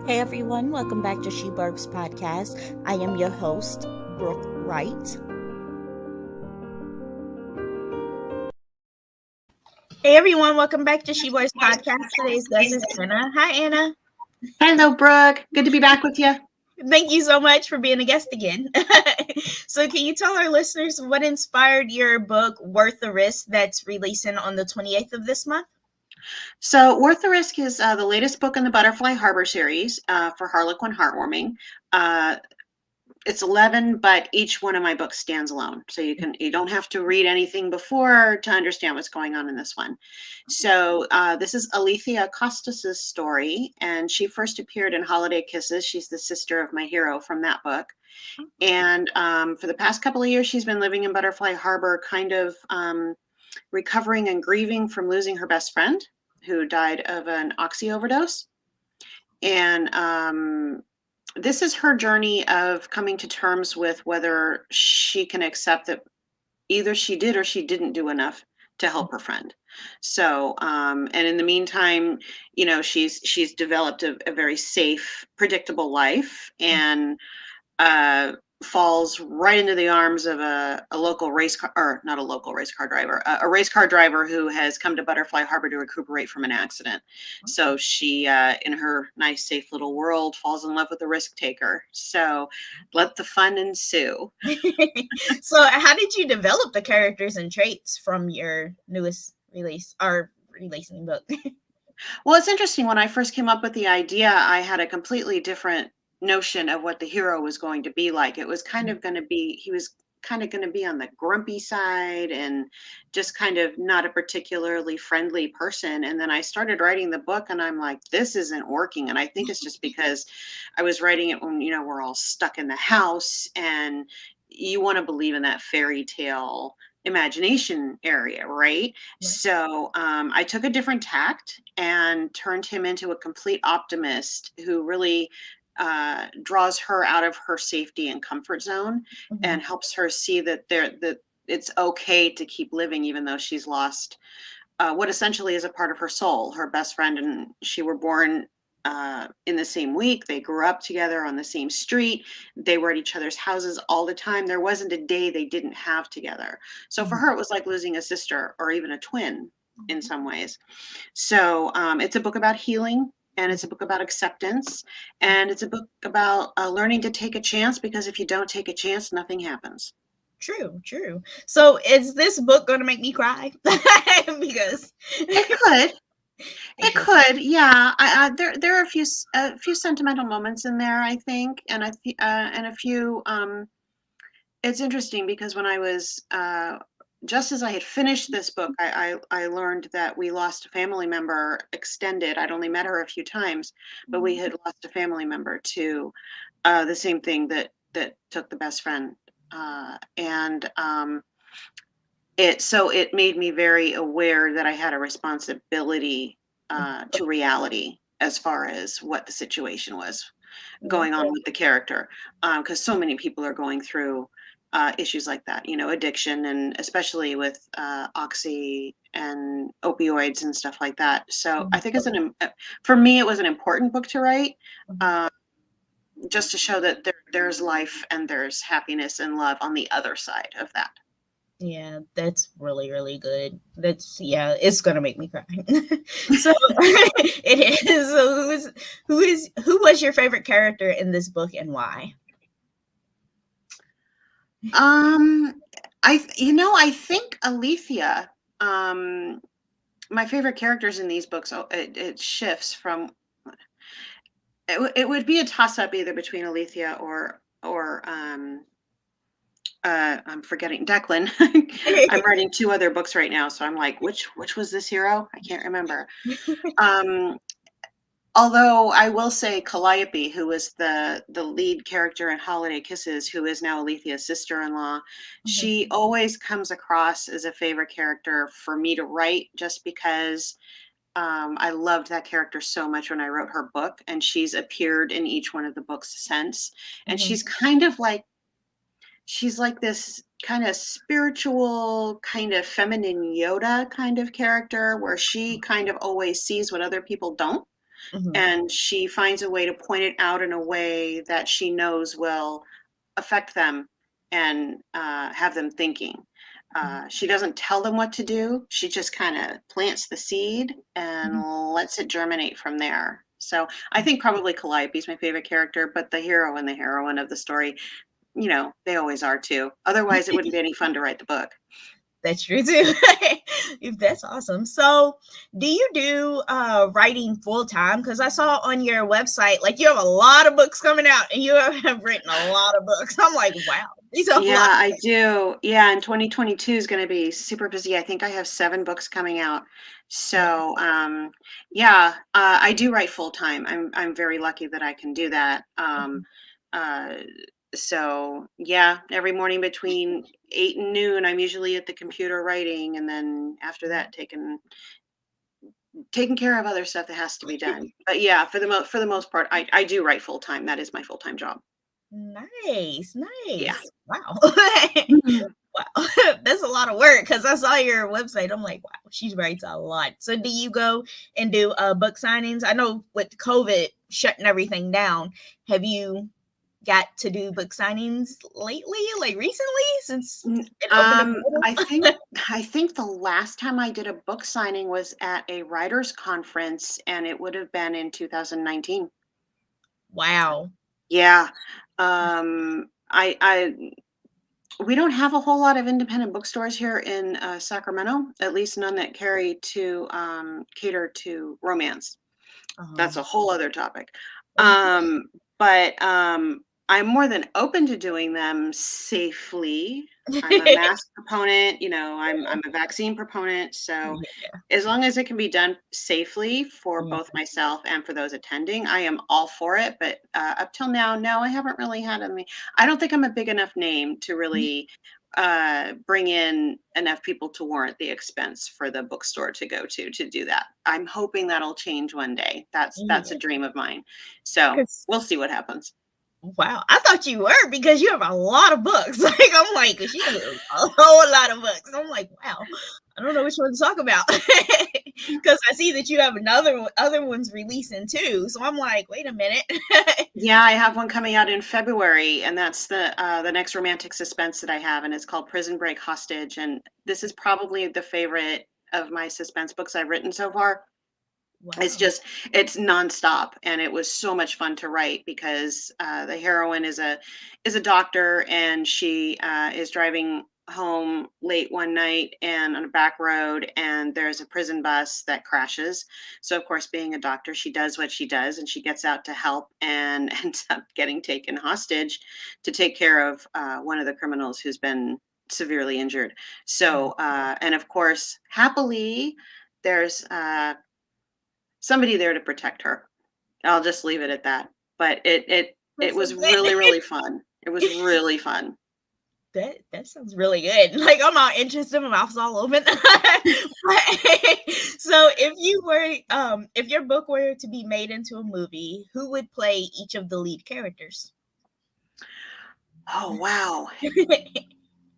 Hey everyone, welcome back to She Burbs Podcast. I am your host, Brooke Wright. Hey everyone, welcome back to She Boys Podcast. Today's guest is Anna. Hi Anna. Hello, Brooke. Good to be back with you. Thank you so much for being a guest again. So can you tell our listeners what inspired your book, Worth the Risk, that's releasing on the 28th of this month? So, Worth the Risk is the latest book in the Butterfly Harbor series for Harlequin Heartwarming. It's 11, but each one of my books stands alone. So you don't have to read anything before to understand what's going on in this one. So this is Alethea Costas's story, and she first appeared in Holiday Kisses. She's the sister of my hero from that book. And for the past couple of years, she's been living in Butterfly Harbor, kind of recovering and grieving from losing her best friend, who died of an oxy overdose. And this is her journey of coming to terms with whether she can accept that either she did or she didn't do enough to help her friend. So, and in the meantime, she's developed a very safe, predictable life, and falls right into the arms of a local race car, or not a local race car driver, a race car driver who has come to Butterfly Harbor to recuperate from an accident. So she, in her nice, safe little world, falls in love with a risk taker. So let the fun ensue. So how did you develop the characters and traits from your newest release or releasing book? Well, it's interesting. When I first came up with the idea, I had a completely different notion of what the hero was going to be like. It was kind of going to be, he was kind of going to be on the grumpy side and just kind of not a particularly friendly person. And then I started writing the book and I'm like, this isn't working. And I think it's just because I was writing it when, we're all stuck in the house and you want to believe in that fairy tale imagination area, right? So I took a different tact and turned him into a complete optimist who really draws her out of her safety and comfort zone and helps her see that it's okay to keep living even though she's lost what essentially is a part of her soul. Her best friend and she were born in the same week. They grew up together on the same street. They were at each other's houses all the time. There wasn't a day they didn't have together. So for her, it was like losing a sister or even a twin in some ways. So it's a book about healing, and it's a book about acceptance, and it's a book about learning to take a chance, because if you don't take a chance, nothing happens. True. So is this book going to make me cry? Because It could, yeah. There are a few sentimental moments in there, I think, and a few. It's interesting because when I was just as I had finished this book, I learned that we lost a family member extended. I'd only met her a few times, but we had lost a family member to the same thing that took the best friend, and it made me very aware that I had a responsibility to reality as far as what the situation was going on with the character, because so many people are going through issues like that, addiction, and especially with oxy and opioids and stuff like that. So I think for me, it was an important book to write, just to show that there's life and there's happiness and love on the other side of that. Yeah, that's really good. It's gonna make me cry. So it is. So who was your favorite character in this book and why? I think Alethea. My favorite characters in these books, it shifts from. It would be a toss up either between Alethea or I'm forgetting Declan. I'm writing two other books right now, so I'm like, which was this hero? I can't remember. Um, Although I will say Calliope, who was the lead character in Holiday Kisses, who is now Alethea's sister-in-law, she always comes across as a favorite character for me to write, just because I loved that character so much when I wrote her book, and she's appeared in each one of the books since. And she's like this kind of spiritual, kind of feminine Yoda kind of character, where she kind of always sees what other people don't. Mhm. and she finds a way to point it out in a way that she knows will affect them and have them thinking. She doesn't tell them what to do. She just kind of plants the seed and Mhm. lets it germinate from there. So I think probably Calliope is my favorite character, but the hero and the heroine of the story, they always are too. Otherwise, it wouldn't be any fun to write the book. That's true too. That's awesome. So, do you do writing full time? Because I saw on your website, like you have a lot of books coming out, and you have written a lot of books. I'm like, wow, these are a Yeah, lot. I do. Yeah, and 2022 is going to be super busy. I think I have 7 books coming out. Wow. So, yeah, I do write full time. I'm very lucky that I can do that. Uh, so yeah, every morning between 8 and noon, I'm usually at the computer writing, and then after that, taking care of other stuff that has to be done. But yeah, for the most part, I do write full time. That is my full time job. Nice, Yeah. nice. Wow. Mhm. Wow. That's a lot of work because I saw your website. I'm like, wow, she writes a lot. So do you go and do book signings? I know with COVID shutting everything down, have you got to do book signings lately, like recently, since it opened available? I think the last time I did a book signing was at a writers conference, and it would have been in 2019. Wow. Yeah. I we don't have a whole lot of independent bookstores here in Sacramento, at least none that cater to romance. That's a Um, whole other topic. But I'm more than open to doing them safely. I'm a mask proponent, I'm a vaccine proponent. So yeah, as long as it can be done safely for yeah. both myself and for those attending, I am all for it. But up till now, no, I haven't really had any. I don't think I'm a big enough name to really bring in enough people to warrant the expense for the bookstore to go to do that. I'm hoping that'll change one day. That's Yeah. a dream of mine. So Because we'll see what happens. wow, I thought you were because you have a lot of books. Like I'm like, she has a whole lot of books. I'm like, wow, I don't know which one to talk about because I see that you have other ones releasing too. So I'm like, wait a minute. Yeah, I have one coming out in February, and that's the next romantic suspense that I have, and it's called Prison Break Hostage. And this is probably the favorite of my suspense books I've written so far. It's Wow. just it's nonstop, and it was so much fun to write because the heroine is a doctor, and she is driving home late one night and on a back road, and there's a prison bus that crashes. So of course, being a doctor, she does what she does, and she gets out to help and ends up getting taken hostage to take care of one of the criminals who's been severely injured. So and of course, happily, there's somebody there to protect her. I'll just leave it at that. But it That's so was good. really, really fun. It was really fun. That sounds really good. Like I'm not interested, my mouth's all open. So if your book were to be made into a movie, who would play each of the lead characters? Oh, wow.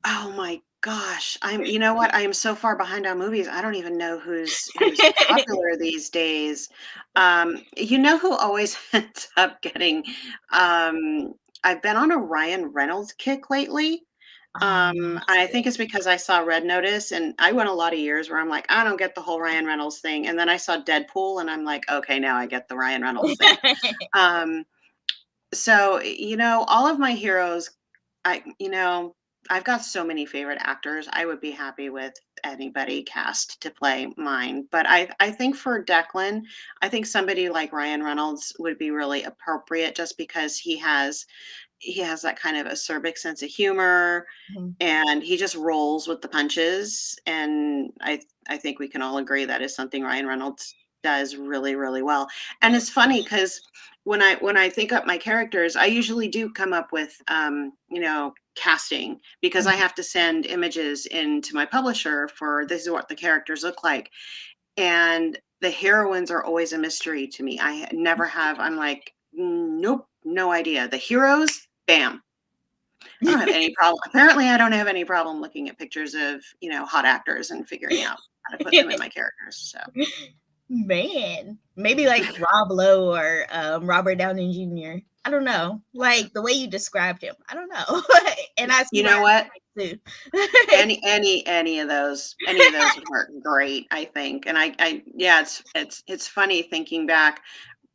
Oh my gosh. You know what? I am so far behind on movies. I don't even know who's popular these days. You know who always ends up getting um I've been on a Ryan Reynolds kick lately. I think it's because I saw Red Notice, and I went a lot of years where I'm like, I don't get the whole Ryan Reynolds thing. And then I saw Deadpool, and I'm like, okay, now I get the Ryan Reynolds thing. Um, so, all of my heroes, I, you know, I've got so many favorite actors. I would be happy with anybody cast to play mine. But I think for Declan, I think somebody like Ryan Reynolds would be really appropriate just because he has that kind of acerbic sense of humor, Mhm. and he just rolls with the punches. And I think we can all agree that is something Ryan Reynolds does really, really well. And it's funny because when I think up my characters, I usually do come up with casting, because I Mhm. have to send images into my publisher for this is what the characters look like. And the heroines are always a mystery to me. I never have. I'm like, nope, no idea. The heroes, bam, I don't have any problem. Apparently, I don't have any problem looking at pictures of, hot actors and figuring out how to put them in my characters. So, Man, maybe like Rob Lowe or Robert Downey Jr. I don't know. Like the way you described him, I don't know. And I see You why know what? I like too. Any of those would work great, I think. And I yeah, it's funny thinking back.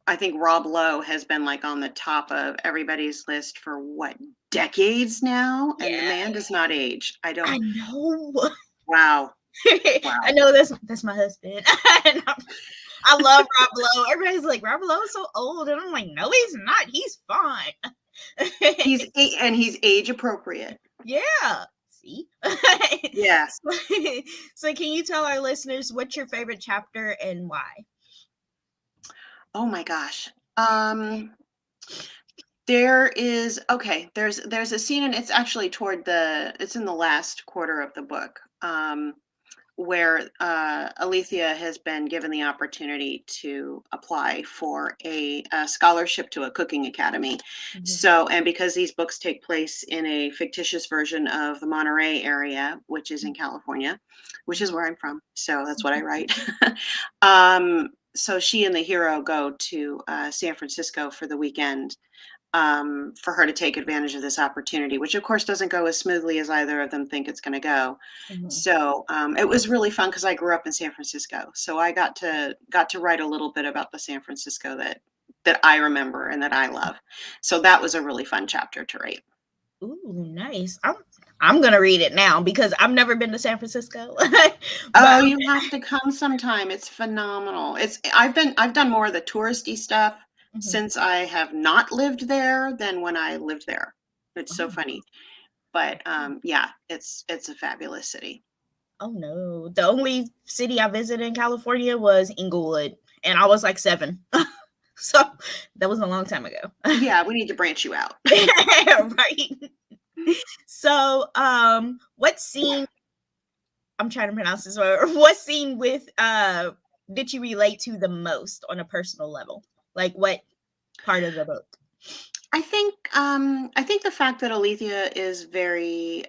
I think Rob Lowe has been like on the top of everybody's list for what, decades now, and the Yeah, man does not age. I don't. I know. Wow, I wow. know that's my husband. I love Rob Lowe. Everybody's like, Rob Lowe's so old. And I'm like, no, he's not. He's fine. He's age appropriate. Yeah. See? Yeah. so, so, can you tell our listeners what's your favorite chapter and why? Oh my gosh. There is okay. There's a scene, and it's in the last quarter of the book. Where Alethea has been given the opportunity to apply for a scholarship to a cooking academy. Mhm. So, and because these books take place in a fictitious version of the Monterey area, which is in California, which is where I'm from, so that's what I write. So she and the hero go to San Francisco for the weekend, for her to take advantage of this opportunity, which of course doesn't go as smoothly as either of them think it's going to go. Mhm. So it was really fun because I grew up in San Francisco, so I got to write a little bit about the San Francisco that I remember and that I love. So that was a really fun chapter to write. Ooh, nice. I'm gonna read it now because I've never been to San Francisco, but Oh, you have to come sometime. It's phenomenal. I've done more of the touristy stuff mhm. since I have not lived there than when I lived there. It's so Oh, funny. But yeah, it's a fabulous city. oh no, the only city I visited in California was Inglewood, and I was like 7, so that was a long time ago. Yeah, we need to branch you out. Right. So, what scene? I'm trying to pronounce this word. What scene with did you relate to the most on a personal level? Like what part of the book? I think the fact that Alethea is very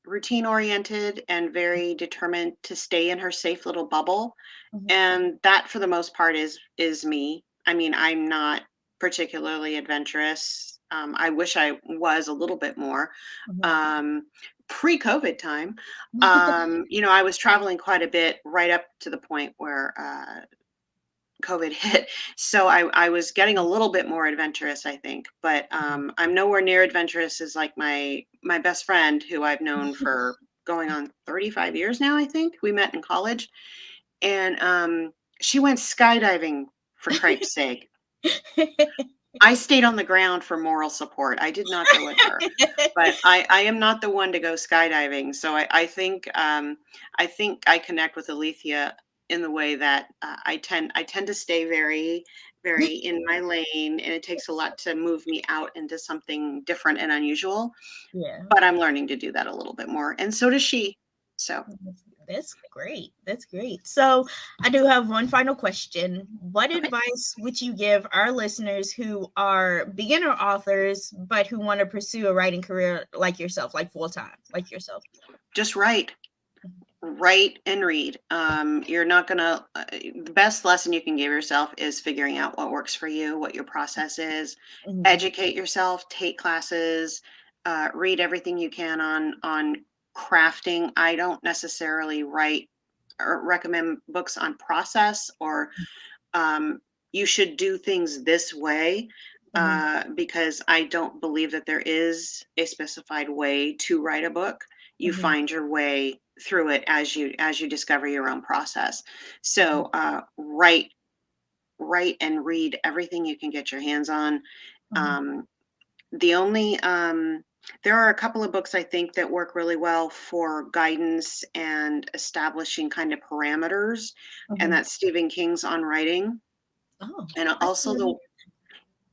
routine oriented and very determined to stay in her safe little bubble, Mhm, and that for the most part is me. I mean, I'm not particularly adventurous. I wish I was a little bit more. mhm. Um, Pre-COVID time, I was traveling quite a bit right up to the point where COVID hit. So I was getting a little bit more adventurous, I think, but I'm nowhere near adventurous as like my best friend who I've known for going on 35 years now. I think we met in college, and she went skydiving for cripe's sake. I stayed on the ground for moral support. I did not go with her, but I am not the one to go skydiving. So I think I connect with Alethea in the way that I tend to stay very in my lane, and it takes a lot to move me out into something different and unusual. Yeah. But I'm learning to do that a little bit more, and so does she. So That's great. That's great. So, I do have one final question. What okay, advice would you give our listeners who are beginner authors but who want to pursue a writing career like yourself, like full time, like yourself? just write and read. You're not gonna, the best lesson you can give yourself is figuring out what works for you, what your process is. Mhm, Educate yourself, take classes, read everything you can on crafting. I don't necessarily write or recommend books on process or um, you should do things this way, mhm, because I don't believe that there is a specified way to write a book. You mhm, find your way through it as you discover your own process. mhm, So write and read everything you can get your hands on. mhm, Um, the only there are a couple of books I think that work really well for guidance and establishing kind of parameters, and mhm. that's Stephen King's On Writing, Oh, and I also already.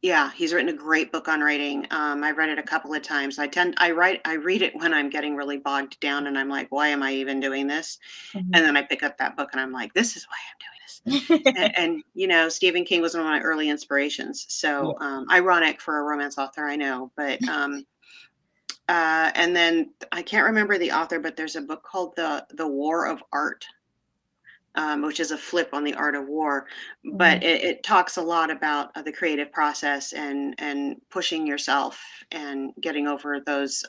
yeah, he's written a great book on writing. I've read it a couple of times. I read it when I'm getting really bogged down and I'm like, why am I even doing this? Mhm. And then I pick up that book and I'm like, this is why I'm doing this. And Stephen King was one of my early inspirations. Yeah. So ironic for a romance author, I know, but and then I can't remember the author, but there's a book called the War of Art. which is a flip on the art of war. But it talks a lot about the creative process and pushing yourself and getting over those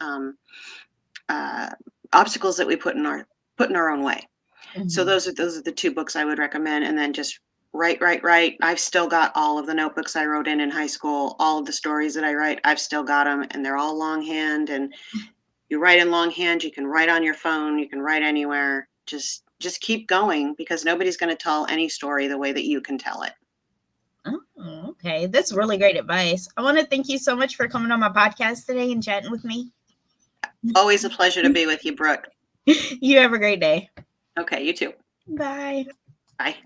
uh, obstacles that we put in our own way. So those are the two books I would recommend. And then just write, write, write. I've still got all of the notebooks I wrote in high school, all of the stories that I write. I've still got them, and they're all longhand. And you write in longhand. You can write on your phone. You can write anywhere. Just keep going, because nobody's going to tell any story the way that you can tell it. Oh, okay. That's really great advice. I want to thank you so much for coming on my podcast today and chatting with me. Always a pleasure to be with you, Brooke. You have a great day. Okay, you too. Bye. Bye.